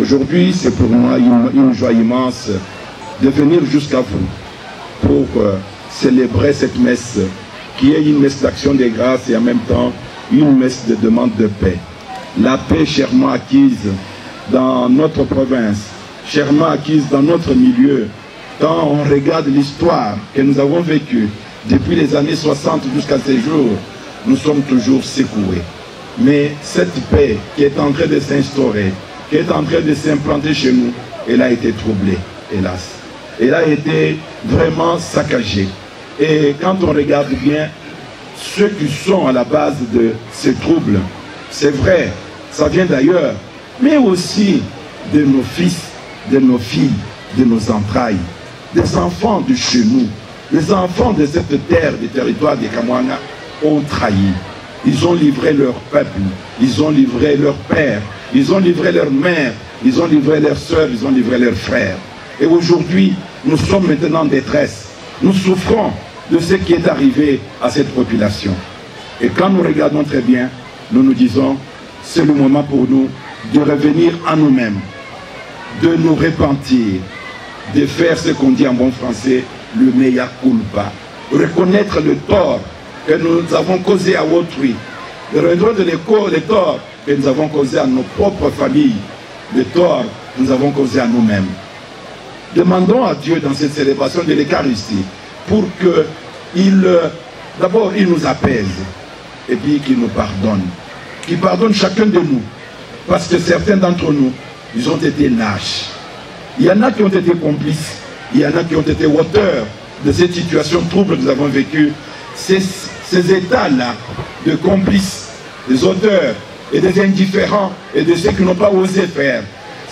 Aujourd'hui, c'est pour moi une joie immense de venir jusqu'à vous pour célébrer cette messe qui est une messe d'action de grâce et en même temps une messe de demande de paix. La paix chèrement acquise dans notre province, chèrement acquise dans notre milieu, quand on regarde l'histoire que nous avons vécue depuis les années 60 jusqu'à ces jours, nous sommes toujours secoués. Mais cette paix qui est en train de s'instaurer, qui est en train de s'implanter chez nous, elle a été troublée, hélas. Elle a été vraiment saccagée. Et quand on regarde bien, ceux qui sont à la base de ces troubles, c'est vrai, ça vient d'ailleurs, mais aussi de nos fils, de nos filles, de nos entrailles, des enfants de chez nous, les enfants de cette terre, du territoire des Kamwanga, ont trahi. Ils ont livré leur peuple, ils ont livré leur père, ils ont livré leur mère, ils ont livré leurs soeurs, ils ont livré leurs frères. Et aujourd'hui, nous sommes maintenant en détresse. Nous souffrons de ce qui est arrivé à cette population. Et quand nous regardons très bien, nous nous disons, c'est le moment pour nous de revenir à nous-mêmes, de nous repentir, de faire ce qu'on dit en bon français, le mea culpa. Reconnaître le tort que nous avons causé à autrui, de reconnaître les torts que nous avons causé à nos propres familles, les torts que nous avons causé à nous-mêmes. Demandons à Dieu dans cette célébration de l'Eucharistie pour que d'abord il nous apaise et puis qu'il nous pardonne. Qu'il pardonne chacun de nous. Parce que certains d'entre nous, ils ont été lâches. Il y en a qui ont été complices. Il y en a qui ont été auteurs de cette situation trouble que nous avons vécue. Ces états-là de complices, des auteurs et des indifférents et de ceux qui n'ont pas osé faire,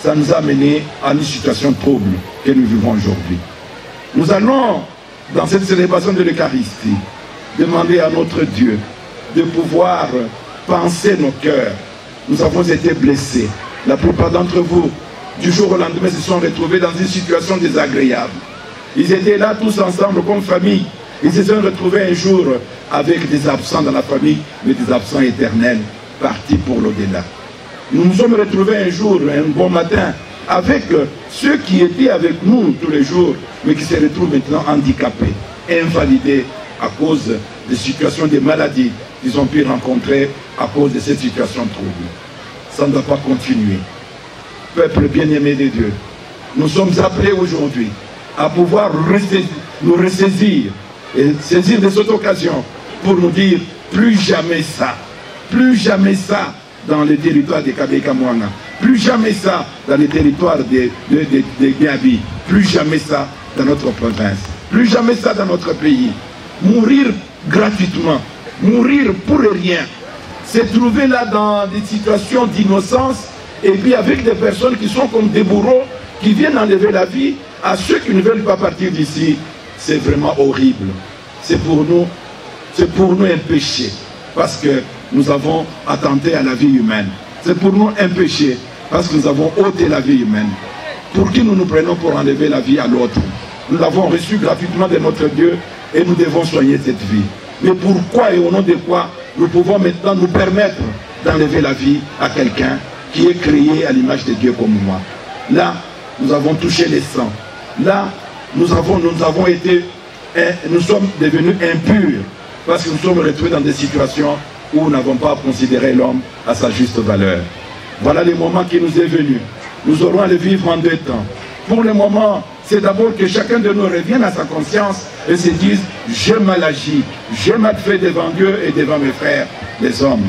ça nous a mené à une situation trouble que nous vivons aujourd'hui. Nous allons, dans cette célébration de l'Eucharistie, demander à notre Dieu de pouvoir penser nos cœurs. Nous avons été blessés. La plupart d'entre vous, du jour au lendemain, se sont retrouvés dans une situation désagréable. Ils étaient là tous ensemble comme famille. Ils se sont retrouvés un jour avec des absents dans la famille, mais des absents éternels, partis pour l'au-delà. Nous nous sommes retrouvés un jour, un bon matin, avec ceux qui étaient avec nous tous les jours, mais qui se retrouvent maintenant handicapés, invalidés à cause des situations de maladies qu'ils ont pu rencontrer à cause de cette situation trouble. Ça ne doit pas continuer. Peuple bien-aimé de Dieu, nous sommes appelés aujourd'hui à pouvoir nous ressaisir et saisir de cette occasion pour nous dire plus jamais ça dans les territoires des Kabé-Kamwanga, plus jamais ça dans les territoires des Gabi, plus jamais ça dans notre province, plus jamais ça dans notre pays. Mourir gratuitement, mourir pour rien, se trouver là dans des situations d'innocence et puis avec des personnes qui sont comme des bourreaux qui viennent enlever la vie à ceux qui ne veulent pas partir d'ici, c'est vraiment horrible. C'est pour nous un péché parce que nous avons attenté à la vie humaine. C'est pour nous un péché parce que nous avons ôté la vie humaine. Pour qui nous nous prenons pour enlever la vie à l'autre? Nous l'avons reçu gratuitement de notre Dieu et nous devons soigner cette vie. Mais pourquoi et au nom de quoi nous pouvons maintenant nous permettre d'enlever la vie à quelqu'un qui est créé à l'image de Dieu comme moi? Là, nous avons touché les sangs. Là, nous sommes devenus impurs parce que nous sommes retrouvés dans des situations où nous n'avons pas considéré l'homme à sa juste valeur. Voilà le moment qui nous est venu. Nous aurons à le vivre en deux temps. Pour le moment, c'est d'abord que chacun de nous revienne à sa conscience et se dise « j'ai mal agi, j'ai mal fait devant Dieu et devant mes frères, les hommes ».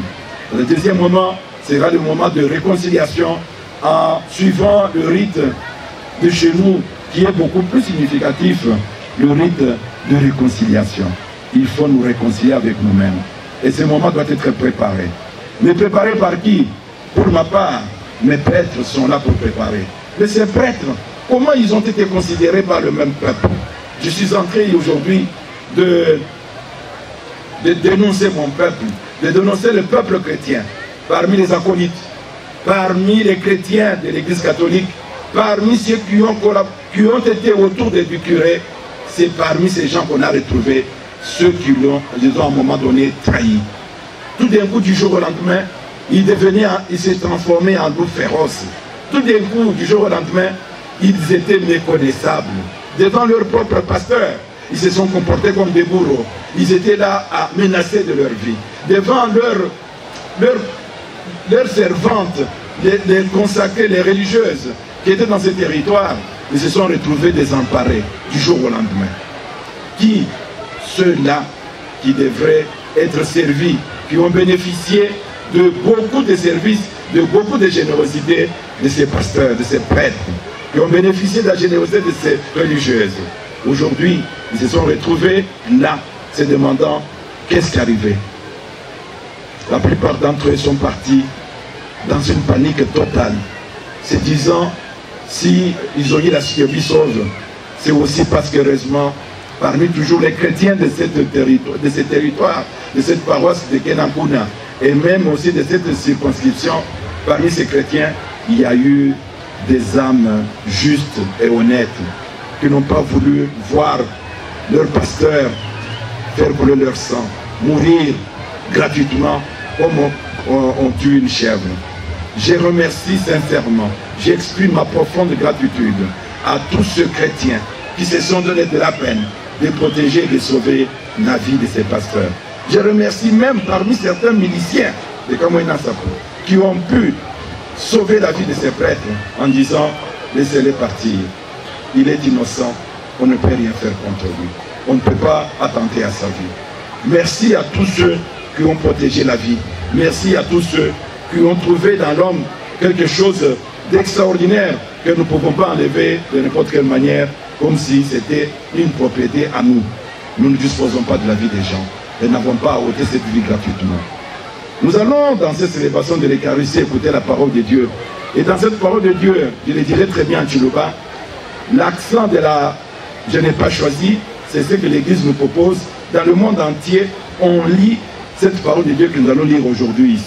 Le deuxième moment sera le moment de réconciliation en suivant le rite de chez nous qui est beaucoup plus significatif, le rite de réconciliation. Il faut nous réconcilier avec nous-mêmes. Et ce moment doit être préparé. Mais préparé par qui? Pour ma part, mes prêtres sont là pour préparer. Mais ces prêtres, comment ils ont été considérés par le même peuple? Je suis en train aujourd'hui de dénoncer mon peuple, de dénoncer le peuple chrétien, parmi les acolytes, parmi les chrétiens de l'Église catholique, parmi ceux qui ont été autour du curé. C'est parmi ces gens qu'on a retrouvés ceux qui les ont à un moment donné trahis. Tout d'un coup, du jour au lendemain, il s'est transformé en loup féroce tout d'un coup, du jour au lendemain, ils étaient méconnaissables. Devant leur propre pasteur, ils se sont comportés comme des bourreaux. Ils étaient là à menacer de leur vie. Devant leurs servantes, les consacrées, les religieuses qui étaient dans ces territoires, ils se sont retrouvés désemparés du jour au lendemain. Qui, ceux-là qui devraient être servis, qui ont bénéficié de beaucoup de services, de beaucoup de générosité de ces pasteurs, de ces prêtres, qui ont bénéficié de la générosité de ces religieuses. Aujourd'hui, ils se sont retrouvés là, se demandant qu'est-ce qui arrivait. La plupart d'entre eux sont partis dans une panique totale, se disant, si ils ont eu la survie sauve, c'est aussi parce qu'heureusement, parmi toujours les chrétiens de ces territoires, de cette paroisse de Kenakuna, et même aussi de cette circonscription, parmi ces chrétiens, il y a eu des âmes justes et honnêtes qui n'ont pas voulu voir leur pasteur faire couler leur sang, mourir gratuitement comme on tue une chèvre. Je remercie sincèrement, j'exprime ma profonde gratitude à tous ceux chrétiens qui se sont donné de la peine de protéger et de sauver la vie de ces pasteurs. Je remercie même parmi certains miliciens de Kamoina Sapo qui ont pu sauver la vie de ces prêtres en disant laissez-les partir. Il est innocent, on ne peut rien faire contre lui. On ne peut pas attenter à sa vie. Merci à tous ceux qui ont protégé la vie. Merci à tous ceux qui ont trouvé dans l'homme quelque chose d'extraordinaire que nous ne pouvons pas enlever de n'importe quelle manière, comme si c'était une propriété à nous. Nous ne disposons pas de la vie des gens et n'avons pas à ôter cette vie gratuitement. Nous allons dans cette célébration de l'Eucharistie écouter la parole de Dieu. Et dans cette parole de Dieu, je le dirai très bien en Chiluba, l'accent de la « je n'ai pas choisi », c'est ce que l'Église nous propose. Dans le monde entier, on lit cette parole de Dieu que nous allons lire aujourd'hui ici.